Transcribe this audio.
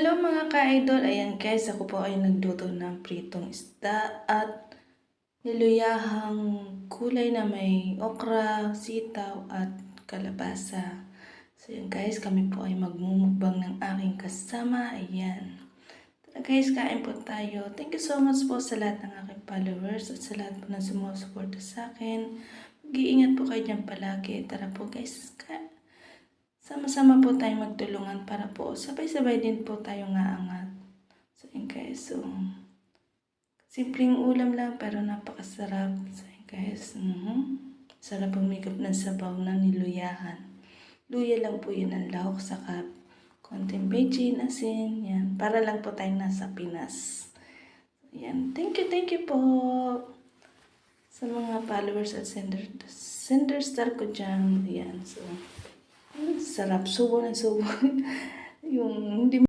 Hello mga ka-idol, ayan guys, ako po ay nagluto ng pritong isda at niluyahang kulay na may okra, sitaw at kalabasa. So ayan guys, kami po ay magmumukbang ng aking kasama, ayan. Tara guys, kain po tayo. Thank you so much po sa lahat ng aking followers at sa lahat po na sumusuporta sa akin. Mag-iingat po kayo dyan palagi. Tara po guys, sama-sama po tayong magtulungan para po sabay-sabay din po tayong aangat. So yun guys, so simpleng ulam lang pero napakasarap. So yun guys, sarap pumikap ng sabaw na niluyahan. Luya lang po yun ang lahok saka konting bechin, asin, yan. Para lang po tayong nasa Pinas. Yan, thank you po sa mga followers at sender star ko dyan. Yan, so sarap, subo ng subo. Yung hindi